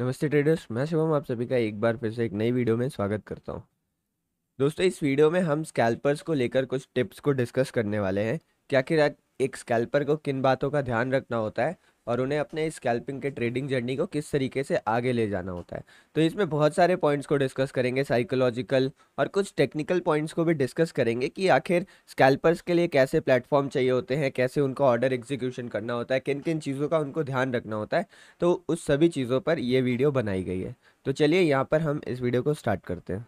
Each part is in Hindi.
नमस्ते ट्रेडर्स, मैं शिवम आप सभी का एक बार फिर से एक नई वीडियो में स्वागत करता हूं। दोस्तों, इस वीडियो में हम स्कैल्पर्स को लेकर कुछ टिप्स को डिस्कस करने वाले हैं कि आखिर एक स्कैल्पर को किन बातों का ध्यान रखना होता है और उन्हें अपने स्कैल्पिंग के ट्रेडिंग जर्नी को किस तरीके से आगे ले जाना होता है। तो इसमें बहुत सारे पॉइंट्स को डिस्कस करेंगे, साइकोलॉजिकल और कुछ टेक्निकल पॉइंट्स को भी डिस्कस करेंगे कि आखिर स्कैल्पर्स के लिए कैसे प्लेटफॉर्म चाहिए होते हैं, कैसे उनका ऑर्डर एग्जीक्यूशन करना होता है, किन किन चीज़ों का उनको ध्यान रखना होता है। तो उस सभी चीज़ों पर ये वीडियो बनाई गई है। तो चलिए यहाँ पर हम इस वीडियो को स्टार्ट करते हैं।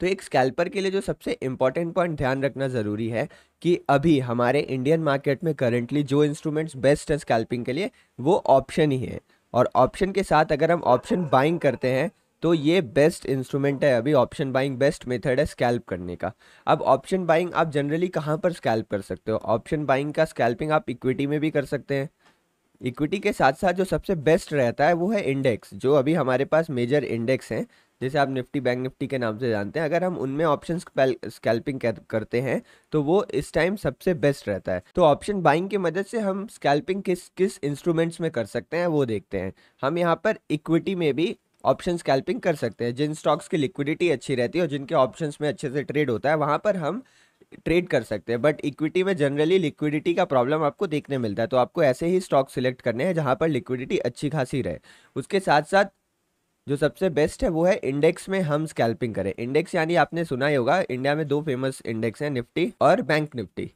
तो एक स्कैल्पर के लिए जो सबसे इम्पॉर्टेंट पॉइंट ध्यान रखना ज़रूरी है कि अभी हमारे इंडियन मार्केट में करंटली जो इंस्ट्रूमेंट्स बेस्ट है स्कैल्पिंग के लिए वो ऑप्शन ही है। और ऑप्शन के साथ अगर हम ऑप्शन बाइंग करते हैं तो ये बेस्ट इंस्ट्रूमेंट है। अभी ऑप्शन बाइंग बेस्ट मेथड है स्कैल्प करने का। अब ऑप्शन बाइंग आप जनरली कहाँ पर स्कैल्प कर सकते हो? ऑप्शन बाइंग का स्कैल्पिंग आप इक्विटी में भी कर सकते हैं। इक्विटी के साथ साथ जो सबसे बेस्ट रहता है वो है इंडेक्स। जो अभी हमारे पास मेजर इंडेक्स हैं, जैसे आप निफ्टी बैंक निफ्टी के नाम से जानते हैं, अगर हम उनमें ऑप्शन स्कैल्पिंग करते हैं तो वो इस टाइम सबसे बेस्ट रहता है। तो ऑप्शन बाइंग की मदद से हम स्कैल्पिंग किस किस इंस्ट्रूमेंट्स में कर सकते हैं वो देखते हैं। हम यहाँ पर इक्विटी में भी ऑप्शन स्कैल्पिंग कर सकते हैं। जिन स्टॉक्स की लिक्विडिटी अच्छी रहती है और जिनके ऑप्शंस में अच्छे से ट्रेड होता है वहाँ पर हम ट्रेड कर सकते हैं। बट इक्विटी में जनरली लिक्विडिटी का प्रॉब्लम आपको देखने मिलता है, तो आपको ऐसे ही स्टॉक सिलेक्ट करने हैं जहां पर लिक्विडिटी अच्छी खासी रहे। उसके साथ साथ जो सबसे बेस्ट है वो है इंडेक्स में हम स्कैल्पिंग करें। इंडेक्स यानी आपने सुना ही होगा, इंडिया में दो फेमस इंडेक्स हैं, निफ्टी और बैंक निफ्टी,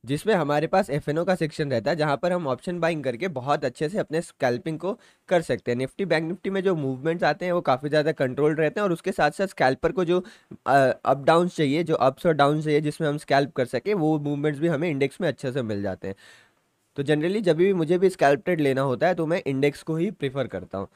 जिसमें हमारे पास एफएनओ का सेक्शन रहता है जहां पर हम ऑप्शन बाइंग करके बहुत अच्छे से अपने स्कैल्पिंग को कर सकते हैं। निफ्टी बैंक निफ्टी में जो मूवमेंट्स आते हैं वो काफ़ी ज़्यादा कंट्रोल्ड रहते हैं और उसके साथ साथ स्कैल्पर को जो अप डाउन चाहिए, जो अप्स और डाउन चाहिए जिसमें हम स्कैल्प कर सके, वो मूवमेंट्स भी हमें इंडेक्स में अच्छे से मिल जाते हैं। तो जनरली जब भी मुझे भी स्कैल्प ट्रेड लेना होता है तो मैं इंडेक्स को ही प्रीफर करता हूँ।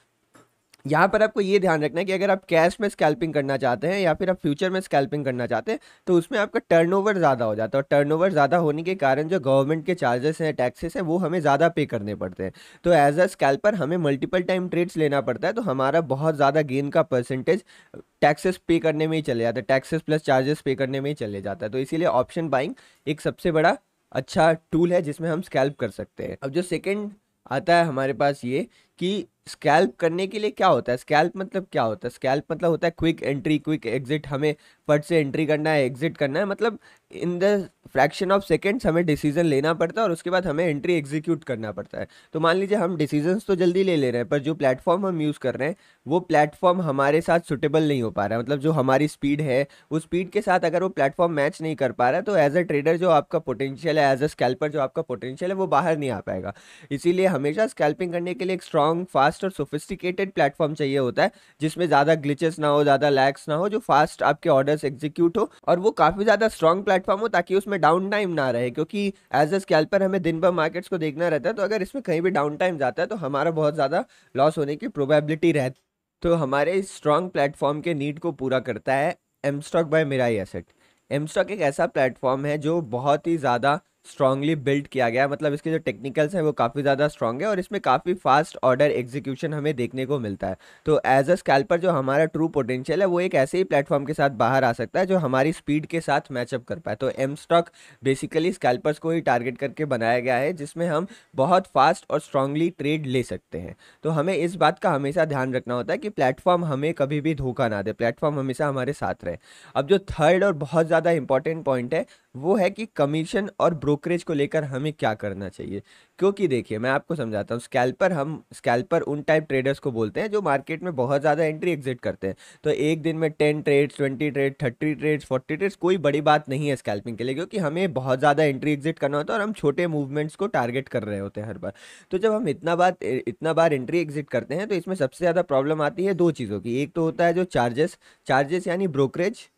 यहाँ पर आपको ये ध्यान रखना है कि अगर आप कैश में स्कैल्पिंग करना चाहते हैं या फिर आप फ्यूचर में स्कैल्पिंग करना चाहते हैं तो उसमें आपका टर्नओवर ज़्यादा हो जाता है, और टर्नओवर ज़्यादा होने के कारण जो गवर्नमेंट के चार्जेस हैं, टैक्सेस हैं, वो हमें ज़्यादा पे करने पड़ते हैं। तो एज अ स्कैल्पर हमें मल्टीपल टाइम ट्रेड्स लेना पड़ता है, तो हमारा बहुत ज़्यादा गेन का परसेंटेज टैक्सेस पे करने में ही चले जाता है, टैक्सेस प्लस चार्जेस पे करने में ही चले जाता है। तो इसीलिए ऑप्शन बाइंग एक सबसे बड़ा अच्छा टूल है जिसमें हम स्कैल्प कर सकते हैं। अब जो सेकंड आता है हमारे पास ये कि स्कैल्प करने के लिए क्या होता है। स्कैल्प मतलब क्या होता है? स्कैल्प मतलब होता है क्विक एंट्री क्विक एग्जिट। हमें फट से एंट्री करना है, एग्जिट करना है, मतलब in the fraction of seconds हमें डिसीजन लेना पड़ता है और उसके बाद हमें एंट्री एग्जीक्यूट करना पड़ता है। तो मान लीजिए हम डिसीजंस तो जल्दी ले रहे हैं पर जो प्लेटफॉर्म हम यूज़ कर रहे हैं वो प्लेटफॉर्म हमारे साथ सुटेबल नहीं हो पा रहा है। मतलब जो हमारी स्पीड है उस स्पीड के साथ अगर वो प्लेटफॉर्म मैच नहीं कर पा रहा है तो एज अ ट्रेडर जो आपका पोटेंशियल है, एज अ स्कैल्पर जो आपका पोटेंशियल है, वो बाहर नहीं आ पाएगा। इसीलिए हमेशा स्कैल्पिंग करने के लिए एक स्ट्रॉन्ग, फास्ट और सोफिस्टिकेटेड प्लेटफॉर्म चाहिए होता है जिसमें ज़्यादा ग्लिचेस ना हो, ज़्यादा लैग्स ना हो, जो फास्ट आपके ऑर्डर्स एग्जीक्यूट हो और वो काफ़ी ज़्यादा स्ट्रॉन्ग प्लेटफॉर्म हो ताकि उसमें डाउन टाइम ना रहे। क्योंकि एज अ स्कैल्पर हमें दिन भर मार्केट्स को देखना रहता है, तो अगर इसमें कहीं भी डाउन टाइम जाता है तो हमारा बहुत ज़्यादा लॉस होने की प्रोबेबिलिटी रहती है। तो हमारे इस स्ट्रॉन्ग प्लेटफॉर्म के नीड को पूरा करता है M stock by Mirae asset. M stock एक ऐसा प्लेटफॉर्म है जो बहुत ही ज़्यादा स्ट्रांगली बिल्ड किया गया है। मतलब इसके जो टेक्निकल्स हैं वो काफ़ी ज़्यादा स्ट्रांग है और इसमें काफ़ी फास्ट ऑर्डर एग्जीक्यूशन हमें देखने को मिलता है। तो एज अ स्कैल्पर जो हमारा ट्रू पोटेंशियल है वो एक ऐसे ही प्लेटफॉर्म के साथ बाहर आ सकता है जो हमारी स्पीड के साथ मैचअप कर पाए। तो एम स्टॉक बेसिकली स्कैल्पर्स को ही टारगेट करके बनाया गया है जिसमें हम बहुत फास्ट और स्ट्रांगली ट्रेड ले सकते हैं। तो हमें इस बात का हमेशा ध्यान रखना होता है कि प्लेटफॉर्म हमें कभी भी धोखा ना दे, प्लेटफॉर्म हमेशा हमारे साथ रहे। अब जो थर्ड और बहुत ज़्यादा इंपॉर्टेंट पॉइंट है वो है कि कमीशन और ब्रोकरेज को लेकर हमें क्या करना चाहिए। क्योंकि देखिए मैं आपको समझाता हूँ, स्कैल्पर उन टाइप ट्रेडर्स को बोलते हैं जो मार्केट में बहुत ज़्यादा एंट्री एग्जिट करते हैं। तो एक दिन में 10 ट्रेड्स, 20 ट्रेड, 30 ट्रेड्स, 40 ट्रेड्स कोई बड़ी बात नहीं है स्कैल्पिंग के लिए, क्योंकि हमें बहुत ज़्यादा एंट्री एग्जिट करना होता है और हम छोटे मूवमेंट्स को टारगेट कर रहे होते हैं हर बार। तो जब हम इतना बार एंट्री एग्जिट करते हैं तो इसमें सबसे ज़्यादा प्रॉब्लम आती है दो चीज़ों की। एक तो होता है जो चार्जेस चार्जेस यानी ब्रोकरेज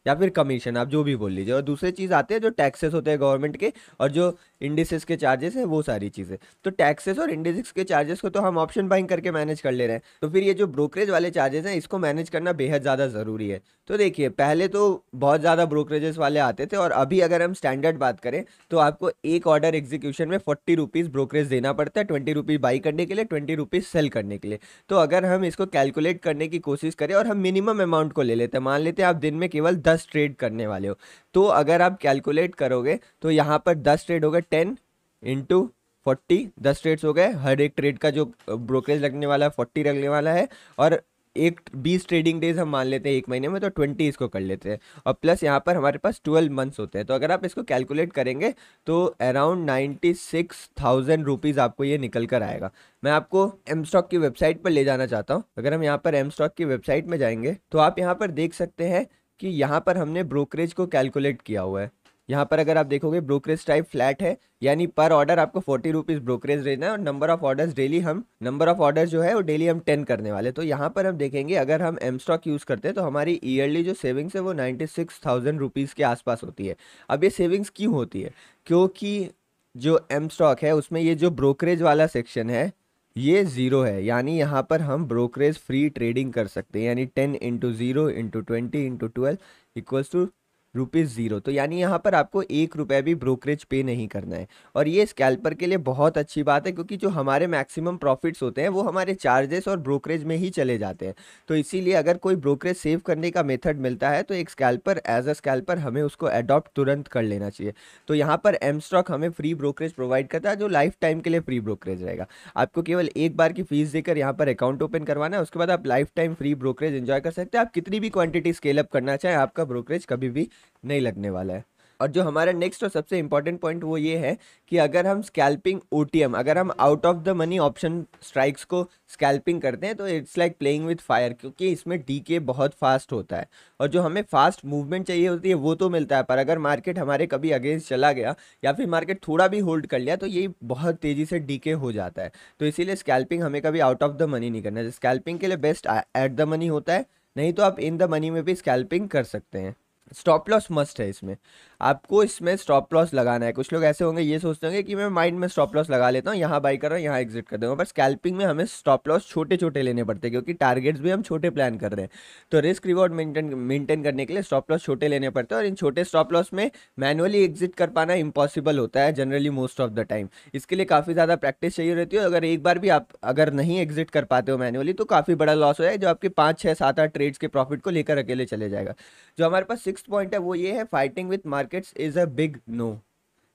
या फिर कमीशन, आप जो भी बोल लीजिए, और दूसरी चीज़ आते हैं जो टैक्सेस होते हैं गवर्नमेंट के और जो इंडिसेस के चार्जेस है, वो सारी चीज़ें। तो टैक्सेस और इंडिसेस के चार्जेस को तो हम ऑप्शन बाइंग करके मैनेज कर ले रहे हैं, तो फिर ये जो ब्रोकरेज वाले चार्जेस हैं इसको मैनेज करना बेहद ज़्यादा ज़रूरी है। तो देखिए पहले तो बहुत ज़्यादा ब्रोकरेजेस वाले आते थे और अभी अगर हम स्टैंडर्ड बात करें तो आपको एक ऑर्डर एग्जीक्यूशन में 40 रुपीज़ ब्रोकरेज देना पड़ता है, 20 रुपीज़ बाई करने के लिए, 20 रुपीज़ सेल करने के लिए। तो अगर हम इसको कैलकुलेट करने की कोशिश करें और हम मिनिमम अमाउंट को ले लेते हैं, मान लेते हैं आप दिन में केवल 10 ट्रेड करने वाले हो, तो अगर आप कैलकुलेट करोगे तो यहाँ पर 10 ट्रेड हो गए 10 इंटू 40, 10 ट्रेड्स हो गए, हर एक ट्रेड का जो ब्रोकरेज लगने वाला है 40 लगने वाला है, और एक 20 ट्रेडिंग डेज हम मान लेते हैं एक महीने में, तो 20 इसको कर लेते हैं, और प्लस यहाँ पर हमारे पास 12 मंथ्स होते हैं। तो अगर आप इसको कैलकुलेट करेंगे तो अराउंड 96,000 रुपीज़ आपको ये निकल कर आएगा। मैं आपको एम स्टॉक की वेबसाइट पर ले जाना चाहता हूँ। अगर हम यहाँ पर एम स्टॉक की वेबसाइट में जाएंगे तो आप यहाँ पर देख सकते हैं कि यहाँ पर हमने ब्रोकरेज को कैलकुलेट किया हुआ है। यहाँ पर अगर आप देखोगे ब्रोकरेज टाइप फ्लैट है, यानी पर ऑर्डर आपको 40 रुपीज़ ब्रोकरेज रहना है, और नंबर ऑफ ऑर्डर्स डेली हम जो है वो डेली हम 10 करने वाले। तो यहाँ पर हम देखेंगे अगर हम एम स्टॉक यूज़ करते हैं तो हमारी ईयरली जो सेविंग्स है वो 96,000 रुपीज़ के आसपास होती है। अब ये सेविंग्स क्यों होती है? क्योंकि जो एम स्टॉक है उसमें ये जो ब्रोकरेज वाला सेक्शन है ये ज़ीरो है, यानी यहाँ पर हम ब्रोकरेज फ्री ट्रेडिंग कर सकते हैं, यानी 10 into 0 into 20 into 12 equals to ₹0। तो यानी यहाँ पर आपको 1 रुपया भी ब्रोकरेज पे नहीं करना है। और ये स्कैल्पर के लिए बहुत अच्छी बात है, क्योंकि जो हमारे मैक्सिमम प्रॉफिट्स होते हैं वो हमारे चार्जेस और ब्रोकरेज में ही चले जाते हैं। तो इसीलिए अगर कोई ब्रोकरेज सेव करने का मेथड मिलता है तो एक स्कैल्पर एज अ स्कैल्पर हमें उसको अडॉप्ट तुरंत कर लेना चाहिए। तो यहाँ पर एम स्टॉक हमें फ्री ब्रोकरेज प्रोवाइड करता है, जो लाइफ टाइम के लिए फ्री ब्रोकरेज रहेगा। आपको केवल एक बार की फीस देकर यहाँ पर अकाउंट ओपन करवाना है, उसके बाद आप life time free brokerage enjoy कर सकते हैं। आप कितनी भी क्वांटिटी स्केल अप करना चाहें, आपका ब्रोकरेज कभी भी नहीं लगने वाला है। और जो हमारा नेक्स्ट और सबसे इंपॉर्टेंट पॉइंट वो ये है कि अगर हम स्कैल्पिंग ओटीएम, अगर हम out of the money option strikes को स्कैल्पिंग करते हैं तो it's like playing with fire, क्योंकि इसमें डीके बहुत फास्ट होता है, और जो हमें फास्ट मूवमेंट चाहिए होती है वो तो मिलता है, पर अगर मार्केट हमारे कभी अगेंस्ट चला गया या फिर मार्केट थोड़ा भी होल्ड कर लिया तो ये बहुत तेज़ी से डीके हो जाता है। तो इसीलिए स्कैल्पिंग हमें कभी आउट ऑफ द मनी नहीं करना है। स्कैल्पिंग के लिए बेस्ट एट द मनी होता है, नहीं तो आप इन द मनी में भी स्कैल्पिंग कर सकते हैं। स्टॉप लॉस मस्ट है इसमें, आपको इसमें स्टॉप लॉस लगाना है। कुछ लोग ऐसे होंगे ये सोचते होंगे कि मैं माइंड में स्टॉप लॉस लगा लेता हूँ, यहाँ बाई कर रहा हूँ यहाँ एग्जिट कर दूंगा, पर स्कैल्पिंग में हमें स्टॉप लॉस छोटे छोटे लेने पड़ते हैं, क्योंकि टारगेट्स भी हम छोटे प्लान कर रहे हैं। तो रिस्क रिवॉर्ड मेंटेन करने के लिए स्टॉप लॉस छोटे लेने पड़ते हैं, और इन छोटे स्टॉप लॉस में मैनुअली एग्जिट कर पाना इम्पॉसिबल होता है generally most of the time. इसके लिए काफ़ी ज़्यादा प्रैक्टिस चाहिए रहती है। अगर एक बार भी आप अगर नहीं एग्जिट कर पाते हो मैनुअली तो काफ़ी बड़ा लॉस हो जाए, जो आपके 5 6 7 8 ट्रेड्स के प्रॉफिट को लेकर अकेले चले जाएगा। जो हमारे पास 6th पॉइंट है वो ये है, fighting with markets is a big no.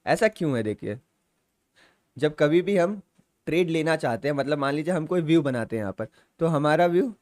ऐसा क्यों है? देखिए, जब कभी भी हम ट्रेड लेना चाहते हैं, मतलब मान लीजिए हम कोई व्यू बनाते हैं यहाँ पर, तो हमारा व्यू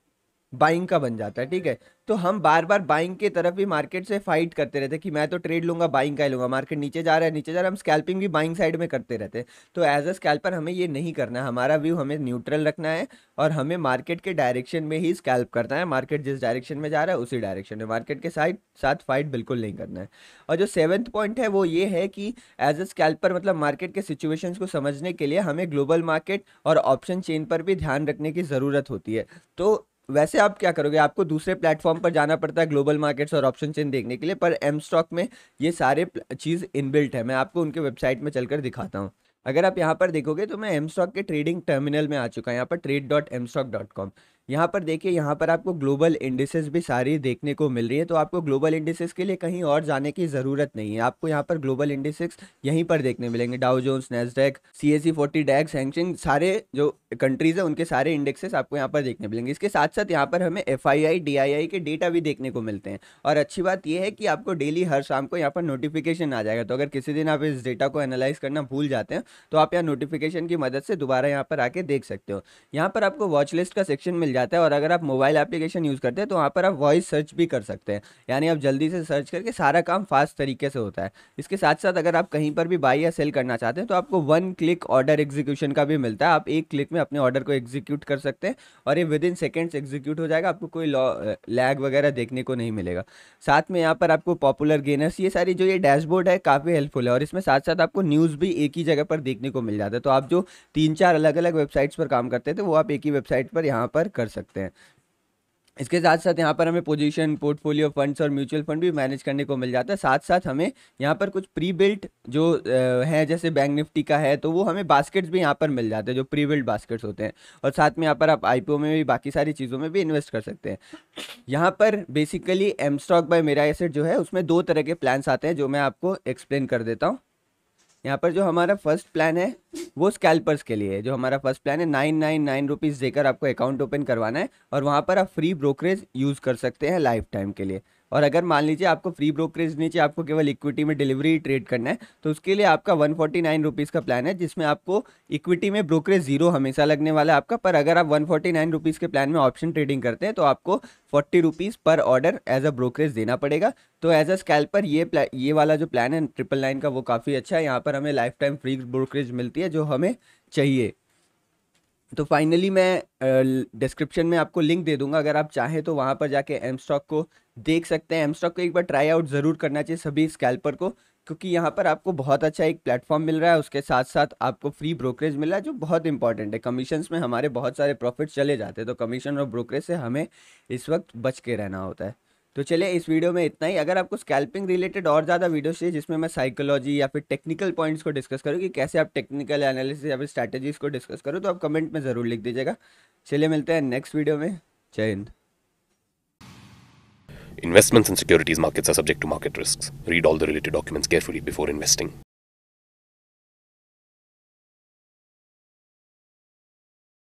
बाइंग का बन जाता है, ठीक है, तो हम बार बार बाइंग की तरफ भी मार्केट से फाइट करते रहते हैं कि मैं तो ट्रेड लूंगा, बाइंग का ही लूंगा, मार्केट नीचे जा रहा है नीचे जा रहा है, हम स्कैल्पिंग भी बाइंग साइड में करते रहते हैं। तो एज अ स्कैल्पर हमें ये नहीं करना है, हमारा व्यू हमें न्यूट्रल रखना है, और हमें मार्केट के डायरेक्शन में ही स्कैल्प करना है। मार्केट जिस डायरेक्शन में जा रहा है उसी डायरेक्शन में, मार्केट के साथ फाइट बिल्कुल नहीं करना है। और जो 7th पॉइंट है वो ये है कि एज अ स्कैल्पर, मतलब मार्केट के सिचुएशंस को समझने के लिए हमें ग्लोबल मार्केट और ऑप्शन चेन पर भी ध्यान रखने की ज़रूरत होती है। तो वैसे आप क्या करोगे, आपको दूसरे प्लेटफॉर्म पर जाना पड़ता है ग्लोबल मार्केट्स और ऑप्शन चेन देखने के लिए, पर एम स्टॉक में ये सारे चीज़ इनबिल्ट है। मैं आपको उनके वेबसाइट में चलकर दिखाता हूँ। अगर आप यहाँ पर देखोगे तो मैं एम स्टॉक के ट्रेडिंग टर्मिनल में आ चुका है, यहाँ पर trade.mstock.com। यहाँ पर देखिए, यहाँ पर आपको ग्लोबल इंडिसेस भी सारी देखने को मिल रही है। तो आपको ग्लोबल इंडिसेस के लिए कहीं और जाने की ज़रूरत नहीं है, आपको यहाँ पर ग्लोबल इंडिसेस यहीं पर देखने मिलेंगे। डाउ जोन्स, नैस्डैक, CAC 40, डैक्स, हैंगसेंग, सारे जो कंट्रीज़ है उनके सारे इंडेक्सेस आपको यहाँ पर देखने मिलेंगे। इसके साथ साथ यहाँ पर हमें FII DII के डेटा भी देखने को मिलते हैं। और अच्छी बात यह है कि आपको डेली हर शाम को यहाँ पर नोटिफिकेशन आ जाएगा। तो अगर किसी दिन आप इस डेटा को एनालाइज करना भूल जाते हैं तो आप यहाँ नोटिफिकेशन की मदद से दोबारा यहाँ पर आके देख सकते हो। यहाँ पर आपको वॉच लिस्ट का सेक्शन मिल जाता है, और अगर आप मोबाइल एप्लीकेशन यूज़ करते हैं तो वहाँ पर आप वॉइस सर्च भी कर सकते हैं, यानी आप जल्दी से सर्च करके सारा काम फास्ट तरीके से होता है। इसके साथ साथ अगर आप कहीं पर भी बाई या सेल करना चाहते हैं तो आपको 1 क्लिक ऑर्डर एग्जीक्यूशन का भी मिलता है। आप एक क्लिक में अपने ऑर्डर को एग्जीक्यूट कर सकते हैं, और ये विद इन सेकेंड्स एग्जीक्यूट हो जाएगा, आपको कोई लैग वगैरह देखने को नहीं मिलेगा। साथ में यहाँ पर आपको पॉपुलर गेनर्स, ये सारी जो ये डैशबोर्ड है काफ़ी हेल्पफुल है, और इसमें साथ साथ आपको न्यूज़ भी एक ही जगह पर देखने को मिल जाता है। तो आप जो 3 4 अलग अलग वेबसाइट्स पर काम करते थे वो आप एक ही वेबसाइट पर यहाँ पर कर सकते हैं। इसके साथ साथ यहाँ पर हमें पोजीशन, पोर्टफोलियो, फंड्स और म्यूचुअल फंड भी मैनेज करने को मिल जाता है। साथ साथ हमें यहाँ पर कुछ प्री बिल्ट जो है, जैसे बैंक निफ्टी का है, तो वो हमें बास्केट्स भी यहाँ पर मिल जाते हैं, जो प्री बिल्ट बास्केट्स होते हैं। और साथ में यहाँ पर आप IPO में भी, बाकी सारी चीज़ों में भी इन्वेस्ट कर सकते हैं। यहाँ पर बेसिकली एम स्टॉक बाय मेरा एसेट जो है उसमें 2 तरह के प्लान्स आते हैं, जो मैं आपको एक्सप्लेन कर देता हूँ। यहाँ पर जो हमारा फर्स्ट प्लान है वो स्कैल्पर्स के लिए है। जो हमारा फर्स्ट प्लान है 999 रुपीज़ देकर आपको अकाउंट ओपन करवाना है और वहाँ पर आप फ्री ब्रोकरेज यूज़ कर सकते हैं लाइफ टाइम के लिए। और अगर मान लीजिए आपको फ्री ब्रोकरेज नहीं चाहिए, आपको केवल इक्विटी में डिलीवरी ट्रेड करना है, तो उसके लिए आपका 149 रुपीज़ का प्लान है, जिसमें आपको इक्विटी में ब्रोकरेज जीरो हमेशा लगने वाला है आपका। पर अगर आप 149 रुपीज़ के प्लान में ऑप्शन ट्रेडिंग करते हैं तो आपको 40 रुपीज़ पर ऑर्डर एज अ ब्रोकरेज देना पड़ेगा। तो एज अ स्कैल्पर ये वाला जो प्लान है 999 का वो काफ़ी अच्छा है। यहाँ पर हमें लाइफ टाइम फ्री ब्रोकरेज मिलती है जो हमें चाहिए। तो फाइनली मैं डिस्क्रिप्शन में आपको लिंक दे दूंगा, अगर आप चाहें तो वहाँ पर जाके एम स्टॉक को देख सकते हैं। एम स्टॉक को एक बार ट्राई आउट ज़रूर करना चाहिए सभी स्कैल्पर को, क्योंकि यहाँ पर आपको बहुत अच्छा एक प्लेटफॉर्म मिल रहा है, उसके साथ साथ आपको फ्री ब्रोकरेज मिल रहा है जो बहुत इंपॉर्टेंट है। कमीशंस में हमारे बहुत सारे प्रॉफिट चले जाते हैं, तो कमीशन और ब्रोकरेज से हमें इस वक्त बच के रहना होता है। तो चलिए इस वीडियो में इतना ही। अगर आपको स्कैल्पिंग रिलेटेड और ज़्यादा वीडियो चाहिए जिसमें मैं साइकोलॉजी या फिर टेक्निकल पॉइंट्स को डिस्कस करूँ कि कैसे आप टेक्निकल एनालिसिस या फिर स्ट्रैटेजीज को डिस्कस करो, तो आप कमेंट में ज़रूर लिख दीजिएगा। चलिए मिलते हैं नेक्स्ट वीडियो में। जय Hind. Investments in securities markets are subject to market risks. Read all the related documents carefully before investing.